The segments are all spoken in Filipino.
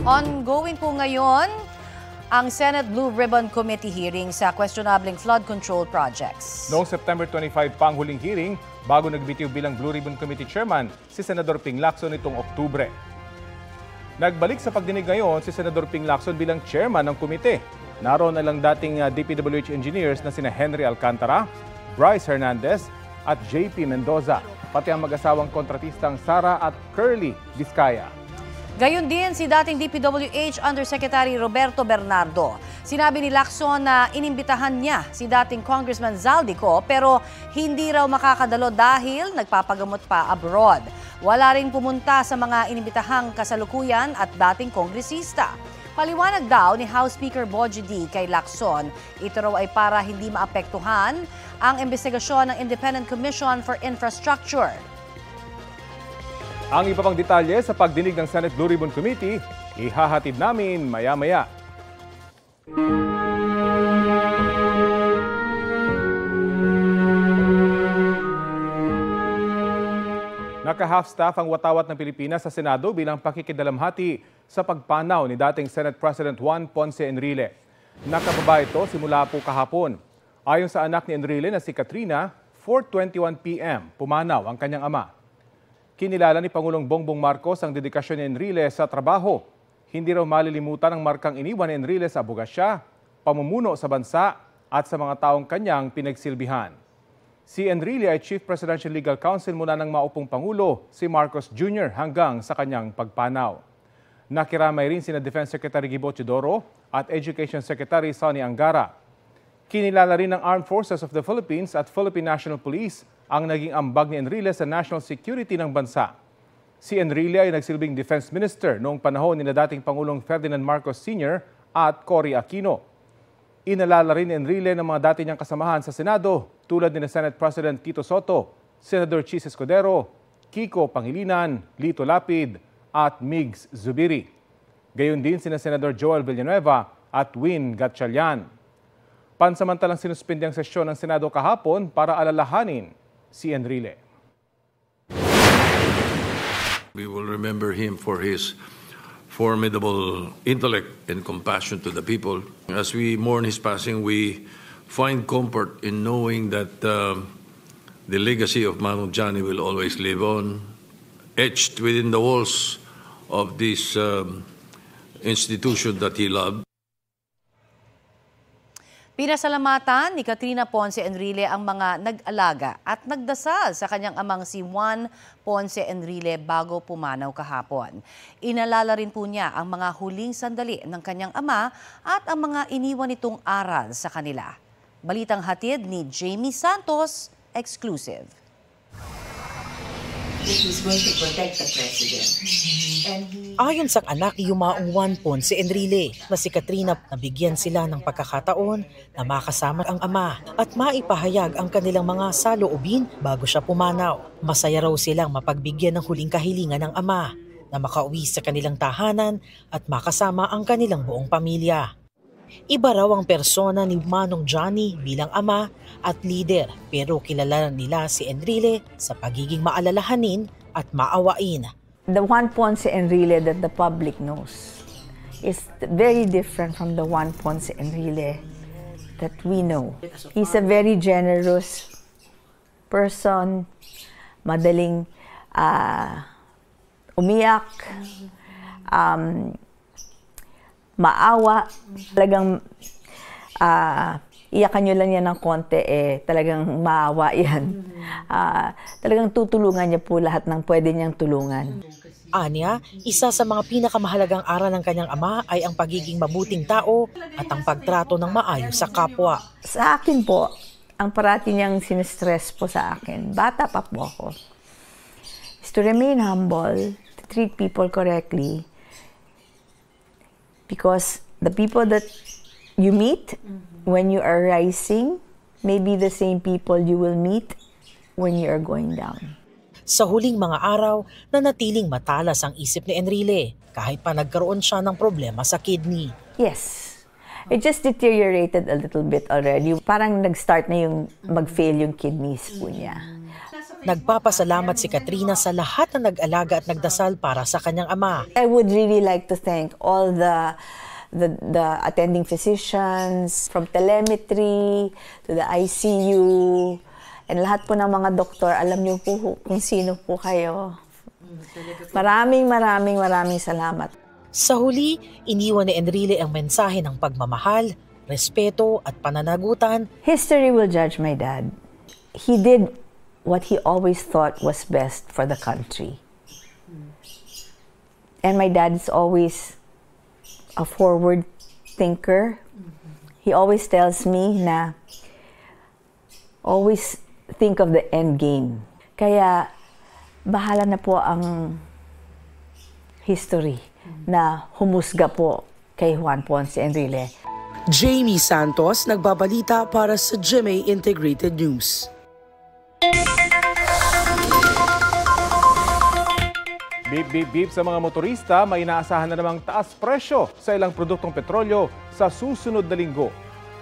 Ongoing po ngayon ang Senate Blue Ribbon Committee hearing sa questionabling flood control projects. Noong September 25 pa ang huling hearing bago nagbitiw bilang Blue Ribbon Committee Chairman si Senador Ping Lacson nitong Oktubre. Nagbalik sa pagdinig ngayon si Senador Ping Lacson bilang Chairman ng komite. Naroon na lang dating DPWH engineers na sina Henry Alcantara, Bryce Hernandez at JP Mendoza, pati ang mag-asawang kontratistang Sara at Curly Vizcaya. Gayon din si dating DPWH Undersecretary Roberto Bernardo. Sinabi ni Lacson na inimbitahan niya si dating Congressman Zaldico pero hindi raw makakadalo dahil nagpapagamot pa abroad. Wala rin pumunta sa mga inimbitahang kasalukuyan at dating kongresista. Paliwanag daw ni House Speaker Bogie D kay Lacson, ito raw ay para hindi maapektuhan ang investigasyon ng Independent Commission for Infrastructure. Ang iba pang detalye sa pagdinig ng Senate Blue Ribbon Committee, ihahatid namin maya-maya. Naka-half-staff ang watawat ng Pilipinas sa Senado bilang pakikidalamhati sa pagpanaw ni dating Senate President Juan Ponce Enrile. Nakababa ito simula po kahapon. Ayon sa anak ni Enrile na si Katrina, 4:21 p.m. pumanaw ang kanyang ama. Kinilala ni Pangulong Bongbong Marcos ang dedikasyon ni Enrile sa trabaho. Hindi raw malilimutan ang markang iniwan ni Enrile sa abogasya, pamumuno sa bansa at sa mga taong kanyang pinagsilbihan. Si Enrile ay Chief Presidential Legal Counsel mula ng maupong Pangulo, si Marcos Jr. hanggang sa kanyang pagpanaw. Nakiramay rin sina Defense Secretary Gibo Teodoro at Education Secretary Sonny Angara. Kinilala rin ng Armed Forces of the Philippines at Philippine National Police ang naging ambag ni Enrile sa national security ng bansa. Si Enrile ay nagsilbing Defense Minister noong panahon ni dating Pangulong Ferdinand Marcos Sr. at Cory Aquino. Inalala rin ni Enrile ng mga dati niyang kasamahan sa Senado tulad ni Senate President Tito Soto, Senator Chis Escudero, Kiko Pangilinan, Lito Lapid at Migs Zubiri. Gayon din sina Senador Joel Villanueva at Win Gatchalian. Pansamantalang sinuspindi ang sesyon ng Senado kahapon para alalahanin si Enrile. We will remember him for his formidable intellect and compassion to the people. As we mourn his passing, we find comfort in knowing that the legacy of Manong Johnny will always live on, etched within the walls of this institution that he loved. Pinasalamatan ni Katrina Ponce Enrile ang mga nag-alaga at nagdasal sa kanyang amang si Juan Ponce Enrile bago pumanaw kahapon. Inalala rin po niya ang mga huling sandali ng kanyang ama at ang mga iniwan nitong aral sa kanila. Balitang hatid ni Jamie Santos, exclusive. He's going to protect the president. Ayon sa anak ni yumaong Juan Ponce Enrile na si Katrina, nabigyan sila ng pagkakataon na makasama ang ama at maipahayag ang kanilang mga saloobin bago siya pumanaw. Masaya raw silang mapagbigyan ng huling kahilingan ng ama na makauwi sa kanilang tahanan at makasama ang kanilang buong pamilya. Iba raw ang persona ni Manong Johnny bilang ama at leader pero kilala nila si Enrile sa pagiging maalalahanin at maawain. The Juan Ponce Enrile that the public knows is very different from the Juan Ponce Enrile that we know. He's a very generous person, madaling umiyak, maawa, talagang iyakan nyo lang yan ng konti, talagang maawa yan. Talagang tutulungan niya po lahat ng pwede niyang tulungan. Anya, isa sa mga pinakamahalagang aral ng kanyang ama ay ang pagiging mabuting tao at ang pagtrato ng maayos sa kapwa. Sa akin po, ang parati niyang sinistress po sa akin, bata pa po ako, is to remain humble, to treat people correctly, because the people that you meet when you are rising may be the same people you will meet when you are going down. Sa huling mga araw, nanatiling matalas ang isip ni Enrile kahit pa nagkaroon siya ng problema sa kidney. Yes. It just deteriorated a little bit already. Parang nag-start na yung mag-fail yung kidneys po niya. Nagpapasalamat si Katrina sa lahat na nag-alaga at nagdasal para sa kanyang ama. I would really like to thank all the attending physicians, from telemetry to the ICU, and lahat po ng mga doktor. Alam niyo po kung sino po kayo. Maraming salamat. Sa huli, iniwan ni Enrile ang mensahe ng pagmamahal, respeto at pananagutan. History will judge my dad. He did what he always thought was best for the country. And my dad is always a forward thinker. He always tells me na always think of the end game. Kaya bahala na po ang history na humusga po kay Juan Ponce Enrile. Jamie Santos, nagbabalita para sa GMA Integrated News. Beep, beep, beep sa mga motorista, may inaasahan na namang taas presyo sa ilang produktong petrolyo sa susunod na linggo.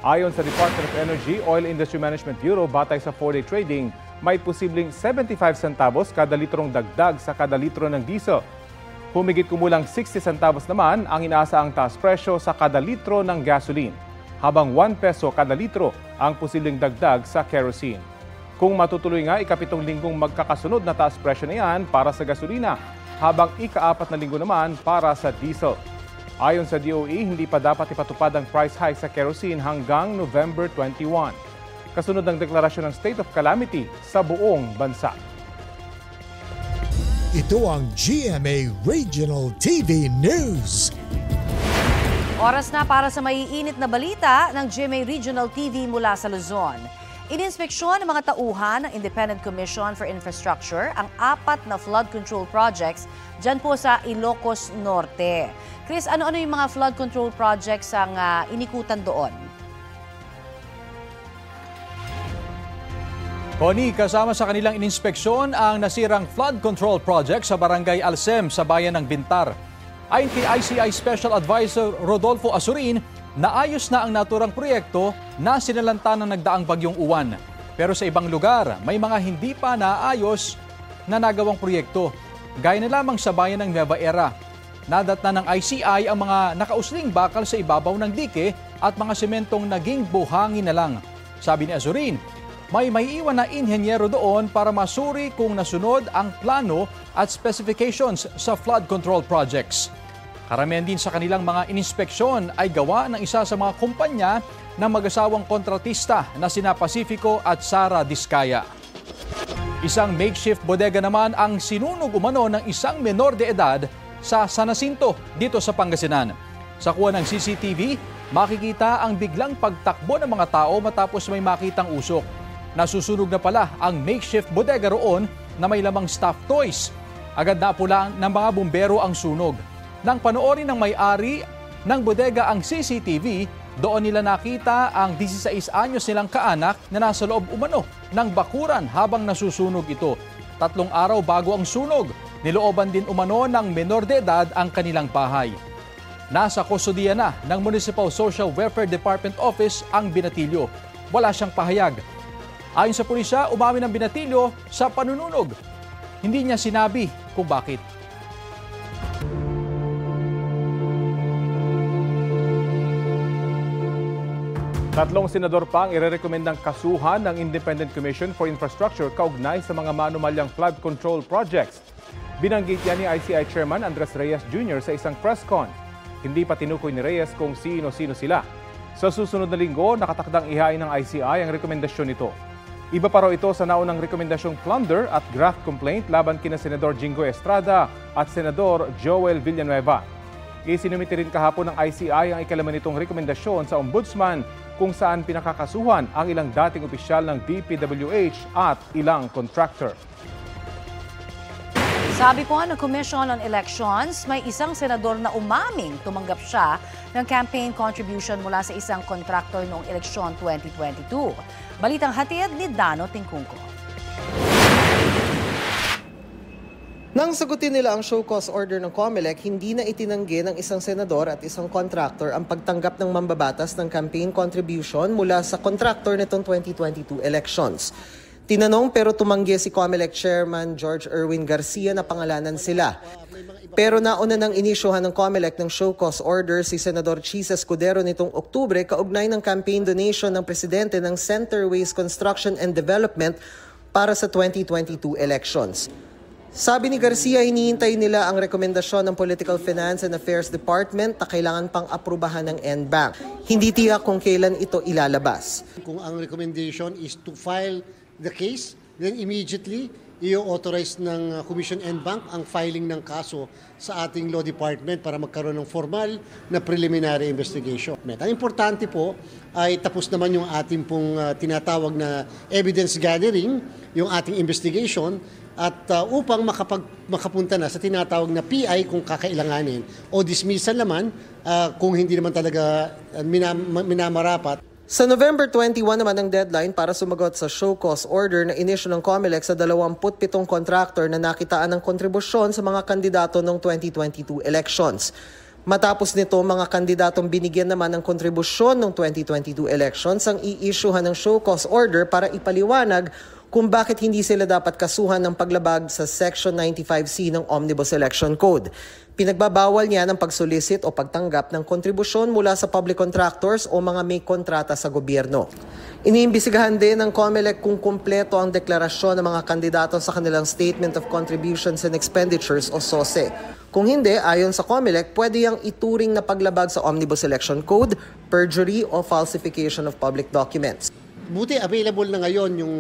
Ayon sa Department of Energy, Oil Industry Management Bureau, batay sa 4-day trading, may posibleng 75 centavos kada litrong dagdag sa kada litro ng diesel. Humigit kumulang 60 centavos naman ang inaasahang taas presyo sa kada litro ng gasoline, habang 1 peso kada litro ang posibleng dagdag sa kerosene. Kung matutuloy nga, ikapitong linggong magkakasunod na taas presyo na yan para sa gasolina, habang ika-4 na linggo naman para sa diesel. Ayon sa DOE, hindi pa dapat ipatupad ang price hike sa kerosene hanggang November 21. Kasunod ng deklarasyon ng State of Calamity sa buong bansa. Ito ang GMA Regional TV News. Oras na para sa maiinit na balita ng GMA Regional TV mula sa Luzon. Ininspeksyon ng mga tauhan ng Independent Commission for Infrastructure ang 4 na flood control projects dyan po sa Ilocos Norte. Chris, ano-ano yung mga flood control projects ang inikutan doon? Connie, kasama sa kanilang ininspeksyon ang nasirang flood control project sa Barangay Alsem sa bayan ng Bintar. Ayon kay ICI Special Advisor Rodolfo Asurin, naayos na ang naturang proyekto na sinalanta ng nagdaang bagyong Uwan. Pero sa ibang lugar, may mga hindi pa naayos na nagawang proyekto. Gaya na lamang sa bayan ng Nueva Era. Nadatna ng ICI ang mga nakausling bakal sa ibabaw ng dike at mga sementong naging buhangin na lang. Sabi ni Azurin, may maiiwan na inhenyero doon para masuri kung nasunod ang plano at specifications sa flood control projects. Karamihan din sa kanilang mga ininspeksyon ay gawa ng isa sa mga kumpanya ng mag-asawang kontratista na sina Pacifico at Sara Diskaya. Isang makeshift bodega naman ang sinunog umano ng isang menor de edad sa San Jacinto dito sa Pangasinan. Sa kuha ng CCTV, makikita ang biglang pagtakbo ng mga tao matapos may makitang usok. Nasusunog na pala ang makeshift bodega roon na may lamang stuffed toys. Agad napulaan ng mga bumbero ang sunog. Nang panoorin ng may-ari ng bodega ang CCTV, doon nila nakita ang 16 anyos nilang kaanak na nasa loob umano ng bakuran habang nasusunog ito. 3 araw bago ang sunog, nilooban din umano ng menor de edad ang kanilang bahay. Nasa kustodiya na ng Municipal Social Welfare Department Office ang binatilyo. Wala siyang pahayag. Ayon sa pulisya, umamin ang binatilyo sa panununog. Hindi niya sinabi kung bakit. Tatlong senador pa ang irerekomendang kasuhan ng Independent Commission for Infrastructure kaugnay sa mga manumalyang flood control projects. Binanggit yan ni ICI Chairman Andres Reyes Jr. sa isang press con. Hindi pa tinukoy ni Reyes kung sino-sino sila. Sa susunod na linggo, nakatakdang ihain ng ICI ang rekomendasyon nito. Iba pa raw ito sa naunang rekomendasyong plunder at graft complaint laban kina Senador Jingoy Estrada at Senador Joel Villanueva. Isinumite rin kahapon ng ICI ang ikalaman nitong rekomendasyon sa Ombudsman kung saan pinakakasuhan ang ilang dating opisyal ng DPWH at ilang contractor. Sabi po ng Commission on Elections, may isang senador na umaming tumanggap siya ng campaign contribution mula sa isang kontraktor noong eleksyon 2022. Balitang hatid ni Dano Tingkungko. Nang sagutin nila ang show cause order ng COMELEC, hindi na itinanggi ng isang senador at isang contractor ang pagtanggap ng mambabatas ng campaign contribution mula sa contractor nitong 2022 elections. Tinanong pero tumanggi si COMELEC Chairman George Erwin Garcia na pangalanan sila. Pero nauna nang inisyuhan ng COMELEC ng show cause order si Senador Chis Escudero nitong Oktubre kaugnay ng campaign donation ng presidente ng Centerways Construction and Development para sa 2022 elections. Sabi ni Garcia, hinihintay nila ang rekomendasyon ng Political Finance and Affairs Department na kailangan pang aprubahan ng NBank. Hindi tiyak kung kailan ito ilalabas. Kung ang recommendation is to file the case, then immediately i-authorize ng Commission NBank ang filing ng kaso sa ating Law Department para magkaroon ng formal na preliminary investigation. Ang importante po ay tapos naman yung ating pong tinatawag na evidence gathering, yung ating investigation, at upang makapunta na sa tinatawag na PI kung kakailanganin o dismissal naman kung hindi naman talaga minamarapat. Sa November 21 naman ang deadline para sumagot sa show cause order na inisyu ng COMELEC sa 27 contractor na nakitaan ng kontribusyon sa mga kandidato ng 2022 elections. Matapos nito, mga kandidatong binigyan naman ng kontribusyon ng 2022 elections ang i-issuehan ng show cause order para ipaliwanag kung bakit hindi sila dapat kasuhan ng paglabag sa Section 95C ng Omnibus Election Code. Pinagbabawal niya ng pagsolicit o pagtanggap ng kontribusyon mula sa public contractors o mga may kontrata sa gobyerno. Iniimbisigahan din ng COMELEC kung kumpleto ang deklarasyon ng mga kandidato sa kanilang Statement of Contributions and Expenditures o SOSE. Kung hindi, ayon sa COMELEC, pwede yang ituring na paglabag sa Omnibus Election Code, perjury o falsification of public documents. Buti available na ngayon yung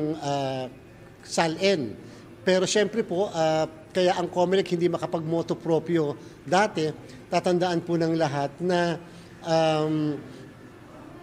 SALN. Pero syempre po, kaya ang COMELEC hindi makapag-moto proprio dati, tatandaan po ng lahat na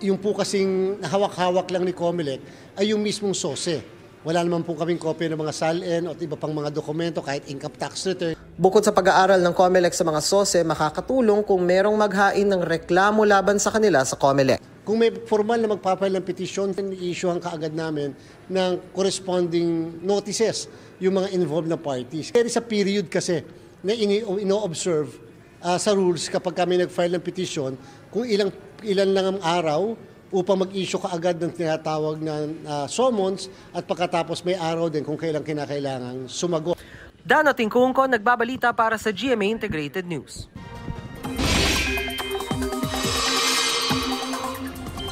yung po kasing hawak-hawak lang ni COMELEC ay yung mismong SOSE. Wala naman po kaming kopya ng mga SALN o iba pang mga dokumento kahit income tax return. Bukod sa pag-aaral ng COMELEC sa mga SOSE, makakatulong kung merong maghain ng reklamo laban sa kanila sa COMELEC. Kung may formal na magpapile ng petisyon, i-issuehan kaagad namin ng corresponding notices yung mga involved na parties. There is a period kasi na ino-observe sa rules kapag kami nag-file ng petisyon kung ilan lang ang araw upang mag-issue kaagad ng tinatawag na summons at pagkatapos may araw din kung kailan kinakailangan sumagot. Dano Tingkungko, nagbabalita para sa GMA Integrated News.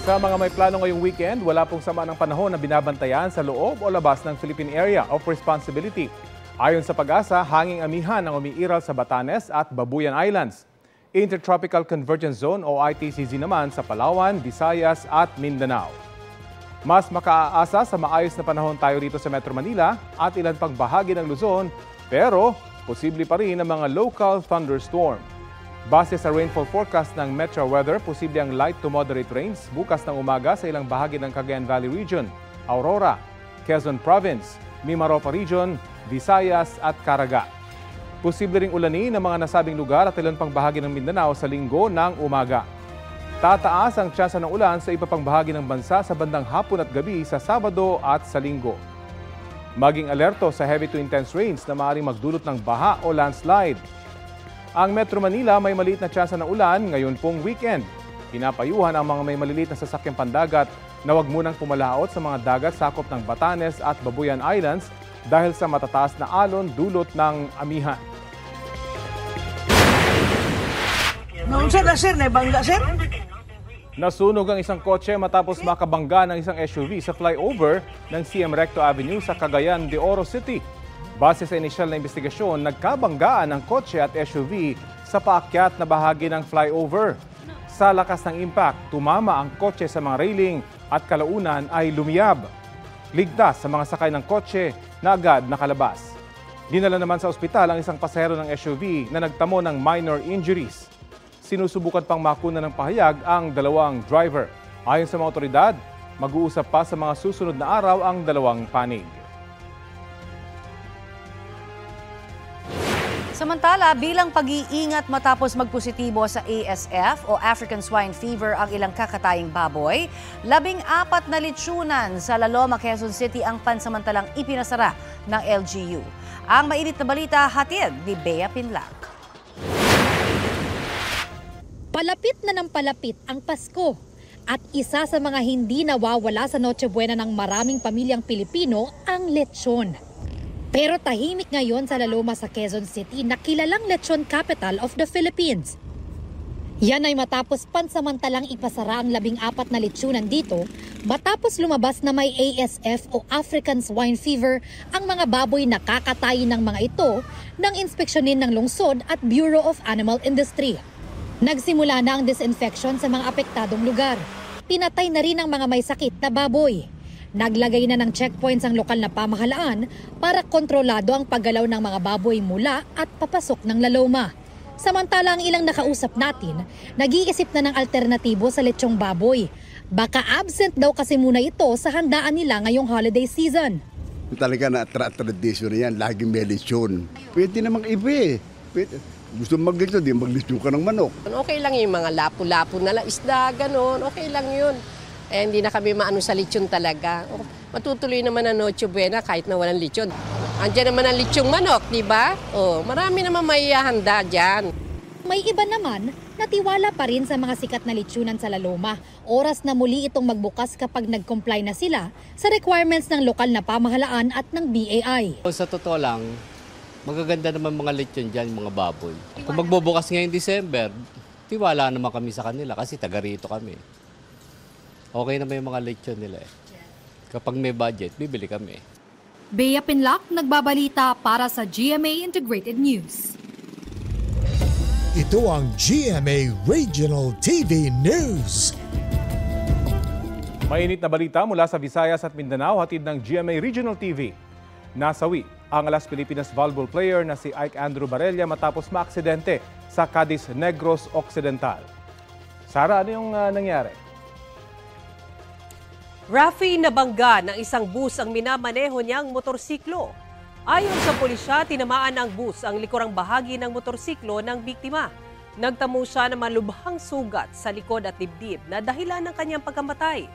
Sa mga may plano ngayong weekend, wala pong sama ng panahon na binabantayan sa loob o labas ng Philippine Area of Responsibility. Ayon sa Pag-asa, hanging amihan ang umiiral sa Batanes at Babuyan Islands. Intertropical Convergence Zone o ITCZ naman sa Palawan, Visayas at Mindanao. Mas makaaasa sa maayos na panahon tayo rito sa Metro Manila at ilan pang bahagi ng Luzon, pero posible pa rin ang mga local thunderstorm. Base sa rainfall forecast ng Metro Weather, posible ang light to moderate rains bukas ng umaga sa ilang bahagi ng Cagayan Valley Region, Aurora, Quezon Province, Mimaropa Region, Visayas at Caraga. Posible ring ulanin ng mga nasabing lugar at ilan pang bahagi ng Mindanao sa linggo ng umaga. Tataas ang tsansa ng ulan sa iba pang bahagi ng bansa sa bandang hapon at gabi sa Sabado at sa linggo. Maging alerto sa heavy to intense rains na maaaring magdulot ng baha o landslide. Ang Metro Manila may maliit na tsansa ng ulan ngayon pong weekend. Pinapayuhan ang mga may maliliit na sasakyang pandagat na huwag munang pumalaot sa mga dagat sakop ng Batanes at Babuyan Islands dahil sa matataas na alon dulot ng amihan. Nasunog ang isang kotse matapos makabangga ng isang SUV sa flyover ng CM Recto Avenue sa Cagayan de Oro City. Base sa inisyal na investigasyon, nagkabanggaan ang kotse at SUV sa paakyat na bahagi ng flyover. Sa lakas ng impact, tumama ang kotse sa mga railing at kalaunan ay lumiyab. Ligtas sa mga sakay ng kotse na agad nakalabas. Dinala naman sa ospital ang isang pasahero ng SUV na nagtamo ng minor injuries. Sinusubukan pang makuna ng pahayag ang dalawang driver. Ayon sa mga otoridad, mag-uusap pa sa mga susunod na araw ang dalawang panig. Samantala, bilang pag-iingat matapos magpositibo sa ASF o African Swine Fever ang ilang kakataying baboy, 14 na litsunan sa Laloma, Quezon City ang pansamantalang ipinasara ng LGU. Ang mainit na balita hatid ni Bea Pinlac. Palapit na ng palapit ang Pasko At isa sa mga hindi nawawala sa Noche Buena ng maraming pamilyang Pilipino ang lechon. Pero tahimik ngayon sa Laloma sa Quezon City na kilalang lechon capital of the Philippines. Yan ay matapos pansamantalang ipasara ang 14 na lechonan dito matapos lumabas na may ASF o African Swine Fever ang mga baboy na kakatayin ng mga ito ng inspeksyonin ng lungsod at Bureau of Animal Industry. Nagsimula na ang disinfection sa mga apektadong lugar. Pinatay na rin ang mga may sakit na baboy. Naglagay na ng checkpoints ang lokal na pamahalaan para kontrolado ang paggalaw ng mga baboy mula at papasok ng Laloma. Samantala ang ilang nakausap natin, nag-iisip na ng alternatibo sa lechong baboy. Baka absent daw kasi muna ito sa handaan nila ngayong holiday season. Talaga na tradisyon na yan, laging may lechon. Pwede namang iba eh. Gusto maglechon, di maglechon ka ng manok. Okay lang yung mga lapu-lapu na lang, isda, gano'n. Okay lang yun. Eh, hindi na kami maano sa lechon talaga. Matutuloy naman ang Noche Buena kahit na walang lechon. Andiyan naman ang lechong manok, di ba? Marami naman may handa dyan. May iba naman, natiwala pa rin sa mga sikat na lechonan sa Laloma. Oras na muli itong magbukas kapag nag-comply na sila sa requirements ng lokal na pamahalaan at ng BAI. Sa totoo lang, magaganda naman mga lechon dyan, mga baboy. Kung magbubukas ngayong December, tiwala naman kami sa kanila kasi taga rito kami. Okay naman yung mga lechon nila eh. Kapag may budget, bibili kami. Bea Pinlac, nagbabalita para sa GMA Integrated News. Ito ang GMA Regional TV News. Mainit na balita mula sa Visayas at Mindanao, hatid ng GMA Regional TV. Nasawi ang Las Pilipinas volleyball player na si Ike Andrew Barella matapos maaksidente sa Cadiz Negros Occidental. Sara, ano yung nangyari? Rafi nabangga ng isang bus ang minamaneho niyang motorsiklo. Ayon sa pulisya, tinamaan ng bus ang likurang bahagi ng motorsiklo ng biktima. Nagtamo siya ng malubhang sugat sa likod at dibdib na dahilan ng kanyang pagkamatay.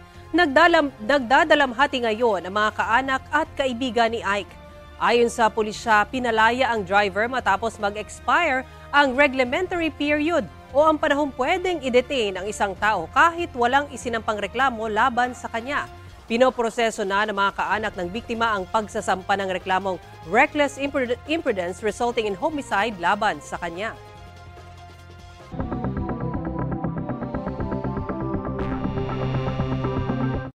Nagdadalamhati ngayon ang mga kaanak at kaibigan ni Ike. Ayon sa pulisya, pinalaya ang driver matapos mag-expire ang reglementary period o ang panahong pwedeng i-detain ang isang tao kahit walang isinampang reklamo laban sa kanya. Pinoproseso na ng mga kaanak ng biktima ang pagsasampa ng reklamong reckless imprudence resulting in homicide laban sa kanya.